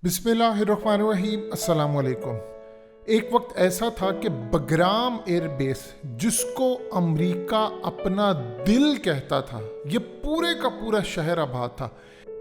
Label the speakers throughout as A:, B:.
A: बिस्मिल्लाहिर्रहमानिर्रहीम, अस्सलाम वालेकुम। एक वक्त ऐसा था कि बगराम एयर बेस, जिसको अमेरिका अपना दिल कहता था, ये पूरे का पूरा शहर आबाद था।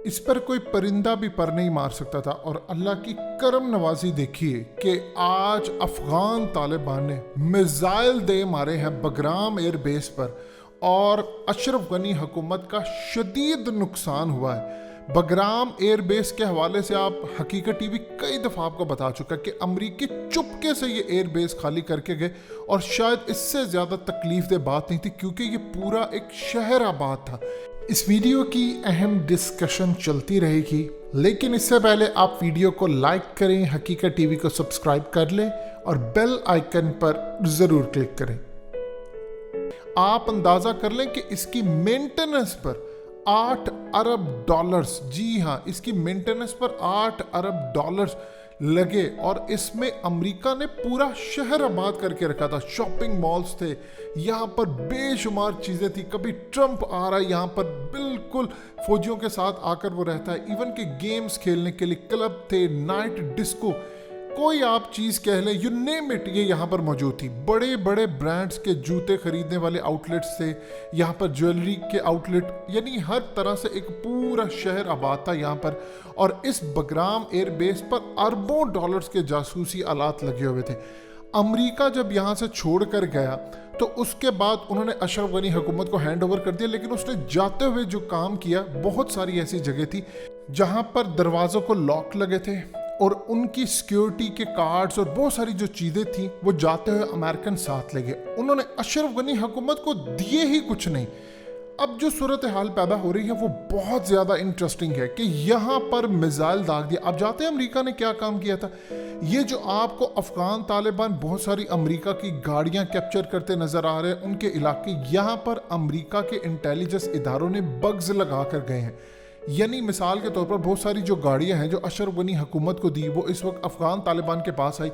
A: इस पर कोई परिंदा भी पर नहीं मार सकता था। और अल्लाह की करम नवाजी देखिए कि आज अफगान तालिबान ने मिसाइल दे मारे हैं बगराम एयर बेस पर और अशरफ गनी हुकूमत का शदीद नुकसान हुआ है। बगराम एयर बेस के हवाले से आप हकीकत टीवी कई दफ़ा आपको बता चुका है कि अमरीकी चुपके से ये एयर बेस खाली करके गए और शायद इससे ज़्यादा तकलीफ दे बात नहीं थी, क्योंकि ये पूरा एक शहर आबाद था। इस वीडियो की अहम डिस्कशन चलती रहेगी, लेकिन इससे पहले आप वीडियो को लाइक करें, हकीकत टीवी को सब्सक्राइब कर लें और बेल आइकन पर ज़रूर क्लिक करें। आप अंदाज़ा कर लें कि इसकी मेंटेनेंस पर 8 अरब डॉलर्स, जी हाँ, इसकी मेंटेनेंस पर 8 अरब डॉलर्स लगे और इसमें अमेरिका ने पूरा शहर आबाद करके रखा था। शॉपिंग मॉल्स थे, यहाँ पर बेशुमार चीज़ें थी। कभी ट्रंप आ रहा है यहाँ पर, बिल्कुल फौजियों के साथ आकर वो रहता है। इवन के गेम्स खेलने के लिए क्लब थे, नाइट डिस्को, कोई आप चीज़ कह लें, यू नेम इट, ये यहाँ पर मौजूद थी। बड़े बड़े ब्रांड्स के जूते खरीदने वाले आउटलेट्स थे यहाँ पर, ज्वेलरी के आउटलेट, यानी हर तरह से एक पूरा शहर आबाद था यहाँ पर। और इस बगराम एयर बेस पर अरबों डॉलर्स के जासूसी आलात लगे हुए थे। अमेरिका जब यहाँ से छोड़ कर गया तो उसके बाद उन्होंने अशरफ गनी हुकूमत को हैंड ओवर कर दिया, लेकिन उसने जाते हुए जो काम किया, बहुत सारी ऐसी जगह थी जहाँ पर दरवाज़ों को लॉक लगे थे और उनकी सिक्योरिटी के कार्ड्स और बहुत सारी जो चीज़ें थी वो जाते हुए अमेरिकन साथ ले गए। उन्होंने अशरफ गनी हुकूमत को दिए ही कुछ नहीं। अब जो सूरत हाल पैदा हो रही है वो बहुत ज़्यादा इंटरेस्टिंग है कि यहाँ पर मिसाइल दाग दिया। अब जाते हैं अमेरिका ने क्या काम किया था। ये जो आपको अफगान तालिबान बहुत सारी अमेरिका की गाड़ियाँ कैप्चर करते नज़र आ रहे हैं, उनके इलाके, यहाँ पर अमेरिका के इंटेलिजेंस इदारों ने बग्स लगा कर गए हैं। यानी मिसाल के तौर पर बहुत सारी जो गाड़ियां हैं जो अशरफ गनी हुकूमत को दी, वो इस वक्त अफगान तालिबान के पास आई।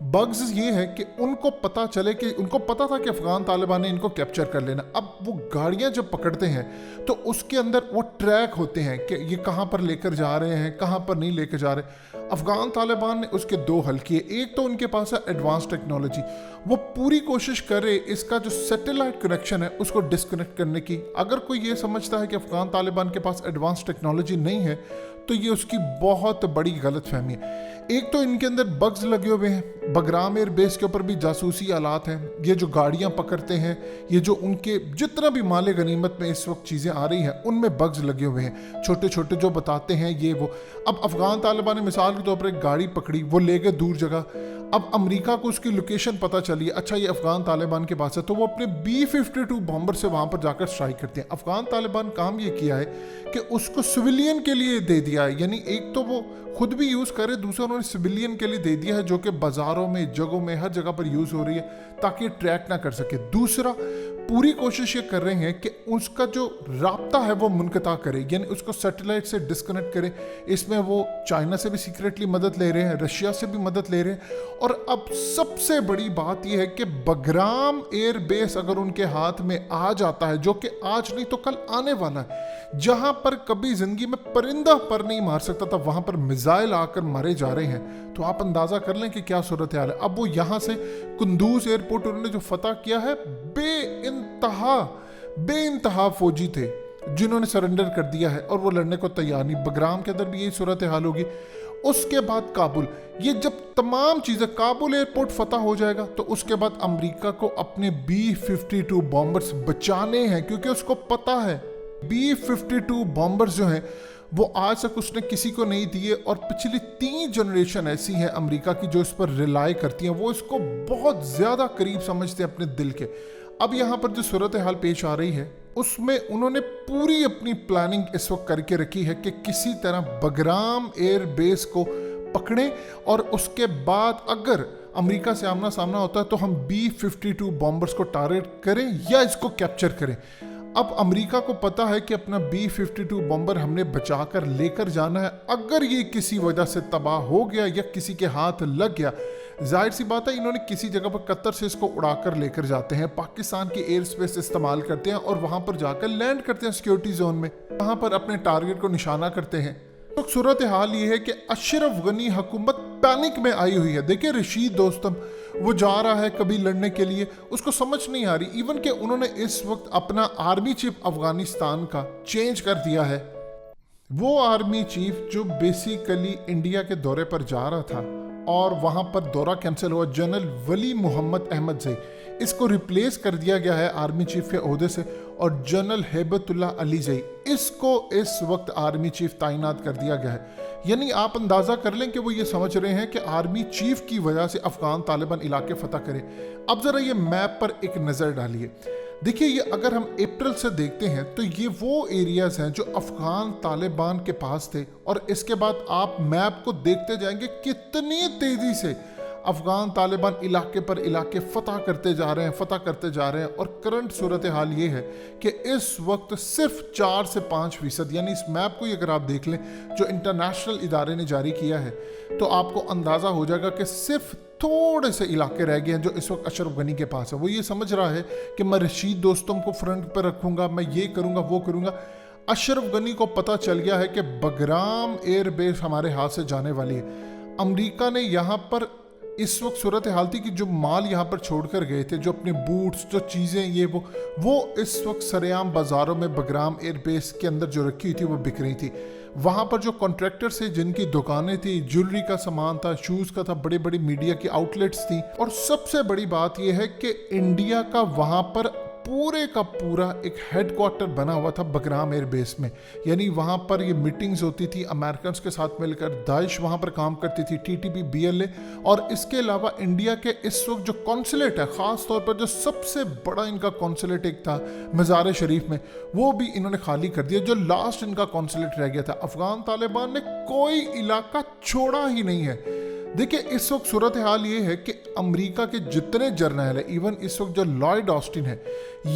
A: बग्स ये है कि उनको पता चले कि उनको पता था कि अफगान तालिबान ने इनको कैप्चर कर लेना। अब वो गाड़ियां जब पकड़ते हैं तो उसके अंदर वो ट्रैक होते हैं कि ये कहाँ पर लेकर जा रहे हैं, कहाँ पर नहीं लेकर जा रहे। अफगान तालिबान ने उसके दो हल किए। एक तो उनके पास है एडवांस टेक्नोलॉजी, वो पूरी कोशिश करे इसका जो सैटेलाइट कनेक्शन है उसको डिस्कनेक्ट करने की। अगर कोई ये समझता है कि अफगान तालिबान के पास एडवांस टेक्नोलॉजी नहीं है तो ये उसकी बहुत बड़ी गलत फहमी है। एक तो इनके अंदर बग्स लगे हुए हैं, बगराम एयर बेस के ऊपर भी जासूसी आलात हैं। ये जो गाड़ियां पकड़ते हैं, ये जो उनके जितना भी माले गनीमत में इस वक्त चीज़ें आ रही हैं, उनमें बग्स लगे हुए हैं, छोटे छोटे जो बताते हैं ये वो। अब अफगान तालिबान ने मिसाल के तौर पर एक गाड़ी पकड़ी, वो ले गए दूर जगह। अब अमेरिका को उसकी लोकेशन पता चली, अच्छा ये अफगान तालिबान के पास है, तो वो अपने B-52 बॉम्बर से वहाँ पर जाकर स्ट्राइक करते हैं। अफगान तालिबान काम ये किया है कि उसको सिविलियन के लिए दे दिया है, यानी एक तो वो खुद भी यूज़ करे, दूसरा उन्होंने सिविलियन के लिए दे दिया है, जो कि बाज़ारों में, जगहों में, हर जगह पर यूज़ हो रही है ताकि ट्रैक ना कर सके। दूसरा, पूरी कोशिश ये कर रहे हैं कि उसका जो राब्ता है वो मुनक़ता करे, यानी उसको सैटेलाइट से डिस्कनेक्ट करे। इसमें वो चाइना से भी सीक्रेटली मदद ले रहे हैं, रशिया से भी मदद ले रहे हैं। और अब सबसे बड़ी बात यह है कि बगराम एयर बेस अगर उनके हाथ में आ जाता है, जो कि आज नहीं तो कल आने वाला है, जहां पर कभी जिंदगी में परिंदा पर नहीं मार सकता था, वहां पर मिसाइल आकर मारे जा रहे हैं, तो आप अंदाजा कर लें कि क्या सूरत हाल है। अब वो यहां से कुंदूज एयरपोर्ट उन्होंने जो फतह किया है, बेइंतहा फौजी थे जिन्होंने सरेंडर कर दिया है और वो लड़ने को तैयार नहीं। बगराम के अंदर भी यही सूरत हाल होगी। उसके बाद काबुल, ये जब तमाम चीज़ें, काबुल एयरपोर्ट फतह हो जाएगा तो उसके बाद अमेरिका को अपने B-52 बॉम्बर्स बचाने हैं, क्योंकि उसको पता है B-52 बॉम्बर्स जो हैं वो आज तक उसने किसी को नहीं दिए और पिछली 3 जनरेशन ऐसी है अमेरिका की जो इस पर रिलाई करती हैं, वो इसको बहुत ज़्यादा करीब समझते हैं अपने दिल के। अब यहाँ पर जो सूरत हाल पेश आ रही है उसमें उन्होंने पूरी अपनी प्लानिंग इस वक्त करके रखी है कि किसी तरह बगराम एयर बेस को पकड़ें और उसके बाद अगर अमेरिका से आमना सामना होता है तो हम B-52 बॉम्बर्स को टारगेट करें या इसको कैप्चर करें। अब अमेरिका को पता है कि अपना B-52 बॉम्बर हमने बचाकर लेकर जाना है। अगर ये किसी वजह से तबाह हो गया या किसी के हाथ लग गया, जाहिर सी बात है इन्होंने किसी जगह पर कतर से इसको उड़ाकर लेकर जाते हैं, पाकिस्तान की एयर स्पेस इस्तेमाल करते हैं और वहां पर जाकर लैंड करते हैं सिक्योरिटी जोन में, वहां पर अपने टारगेट को निशाना करते हैं। तो सूरत हाल ये है कि अशरफ गनी हुकूमत पैनिक में आई हुई है। देखिए रशीद दोस्तम वो जा रहा है कभी लड़ने के लिए, उसको समझ नहीं आ रही इवन कि उन्होंने इस वक्त अपना आर्मी चीफ अफगानिस्तान का चेंज कर दिया है। वो आर्मी चीफ जो बेसिकली इंडिया के दौरे पर जा रहा था और वहाँ पर दौरा कैंसिल हुआ, जनरल वली मोहम्मद अहमद से इसको रिप्लेस कर दिया गया है आर्मी चीफ के ओहदे से, और जनरल हेबतुल्लाह अली जई इसको इस वक्त आर्मी चीफ तैनात कर दिया गया है। यानी आप अंदाज़ा कर लें कि वो ये समझ रहे हैं कि आर्मी चीफ की वजह से अफगान तालिबान इलाके फतह करें। अब ज़रा ये मैप पर एक नज़र डालिए। देखिए ये अगर हम अप्रैल से देखते हैं तो ये वो एरियाज़ हैं जो अफगान तालिबान के पास थे, और इसके बाद आप मैप को देखते जाएंगे कितनी तेज़ी से अफगान तालिबान इलाके पर इलाके फतह करते जा रहे हैं। और करंट सूरत हाल ये है कि इस वक्त सिर्फ 4 से 5%, यानी इस मैप को अगर आप देख लें जो इंटरनेशनल इदारे ने जारी किया है, तो आपको अंदाज़ा हो जाएगा कि सिर्फ थोड़े से इलाके रह गए हैं जो इस वक्त अशरफ गनी के पास है। वो ये समझ रहा है कि मैं रशीद दोस्तों को फ्रंट पर रखूंगा, मैं ये करूंगा वो करूंगा। अशरफ गनी को पता चल गया है कि बगराम एयर बेस हमारे हाथ से जाने वाली है। अमेरिका ने यहाँ पर इस वक्त सूरत हाल थी कि जो माल यहाँ पर छोड़कर गए थे, जो अपने बूट्स, जो चीज़ें ये वो इस वक्त सरेआम बाज़ारों में बगराम एयर बेस के अंदर जो रखी हुई थी वो बिक रही थी। वहाँ पर जो कॉन्ट्रैक्टर्स थे जिनकी दुकानें थी, ज्वेलरी का सामान था, शूज़ का था, बड़े बड़ी मीडिया की आउटलेट्स थी, और सबसे बड़ी बात यह है कि इंडिया का वहाँ पर पूरे का पूरा एक हेडक्वार्टर बना हुआ था बगराम एयर बेस में। यानी वहाँ पर ये मीटिंग्स होती थी अमेरिकन के साथ मिलकर, दाइश वहाँ पर काम करती थी, टीटीपी, बीएलए, और इसके अलावा इंडिया के इस वक्त जो कॉन्सुलेट है, ख़ास तौर पर जो सबसे बड़ा इनका कॉन्सुलेट एक था मज़ार शरीफ में, वो भी इन्होंने खाली कर दिया। जो लास्ट इनका कॉन्सुलेट रह गया था, अफगान तालिबान ने कोई इलाका छोड़ा ही नहीं है। देखिए इस वक्त सूरत हाल ये है कि अमेरिका के जितने जर्नल है, इवन इस वक्त जो लॉयड ऑस्टिन है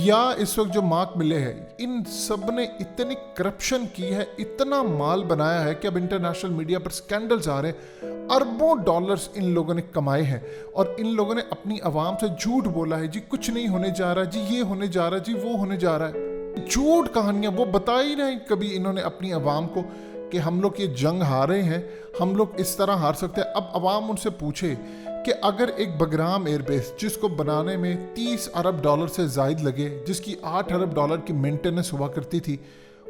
A: या इस वक्त जो मार्क मिले हैं, इन सब ने इतनी करप्शन की है, इतना माल बनाया है कि अब इंटरनेशनल मीडिया पर स्कैंडल्स आ रहे हैं। अरबों डॉलर्स इन लोगों ने कमाए हैं और इन लोगों ने अपनी आवाम से झूठ बोला है, जी कुछ नहीं होने जा रहा, जी ये होने जा रहा, जी वो होने जा रहा है। झूठ कहानियां वो बताई नहीं कभी इन्होंने अपनी आवाम को कि हम लोग ये जंग हारे हैं, हम लोग इस तरह हार सकते हैं। अब अवाम उनसे पूछे कि अगर एक बगराम एयरबेस जिसको बनाने में 30 अरब डॉलर से ज़ायद लगे, जिसकी 8 अरब डॉलर की मेंटेनेंस हुआ करती थी,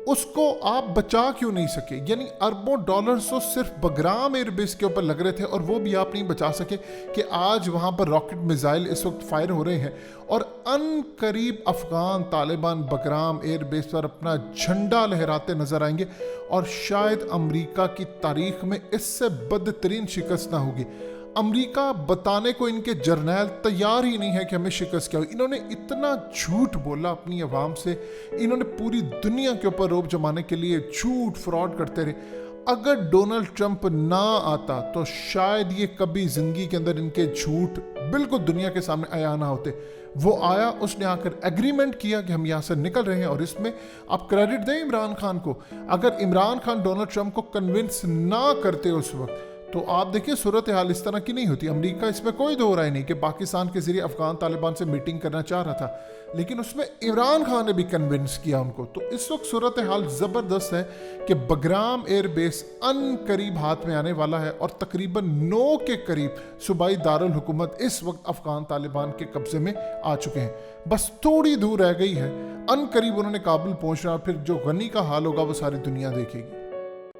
A: उसको आप बचा क्यों नहीं सके? यानी अरबों डॉलर्स तो सिर्फ बगराम एयरबेस के ऊपर लग रहे थे और वो भी आप नहीं बचा सके कि आज वहाँ पर रॉकेट मिसाइल इस वक्त फायर हो रहे हैं और अन करीब अफगान तालिबान बगराम एयरबेस पर अपना झंडा लहराते नजर आएंगे और शायद अमेरिका की तारीख में इससे बदतरीन शिकस्त ना होगी। अमेरिका बताने को इनके जर्नैल तैयार ही नहीं है कि हमें शिकस्त क्या हुई। इन्होंने इतना झूठ बोला अपनी आवाम से, इन्होंने पूरी दुनिया के ऊपर रोब जमाने के लिए झूठ फ्रॉड करते रहे। अगर डोनाल्ड ट्रंप ना आता तो शायद ये कभी जिंदगी के अंदर इनके झूठ बिल्कुल दुनिया के सामने आया ना होते। वो आया, उसने आकर एग्रीमेंट किया कि हम यहाँ से निकल रहे हैं और इसमें आप क्रेडिट दें इमरान खान को। अगर इमरान खान डोनाल्ड ट्रंप को कन्विंस ना करते उस वक्त तो आप देखिए सूरत हाल इस तरह की नहीं होती। अमेरिका इसमें कोई दो राय नहीं कि पाकिस्तान के जरिए अफगान तालिबान से मीटिंग करना चाह रहा था, लेकिन उसमें इमरान खान ने भी कन्विंस किया उनको। तो इस वक्त सूरत हाल ज़बरदस्त है कि बगराम एयरबेस अन करीब हाथ में आने वाला है और तकरीबन 9 के करीब सूबाई दारुल हुकूमत इस वक्त अफगान तालिबान के कब्जे में आ चुके हैं। बस थोड़ी दूर रह गई है, अन करीब उन्होंने काबुल पहुंचना, फिर जो गनी का हाल होगा वो सारी दुनिया देखेगी।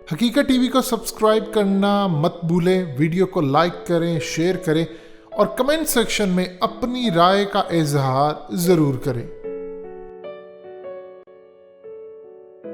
A: हकीकत टीवी को सब्सक्राइब करना मत भूलें, वीडियो को लाइक करें, शेयर करें और कमेंट सेक्शन में अपनी राय का इजहार ज़रूर करें।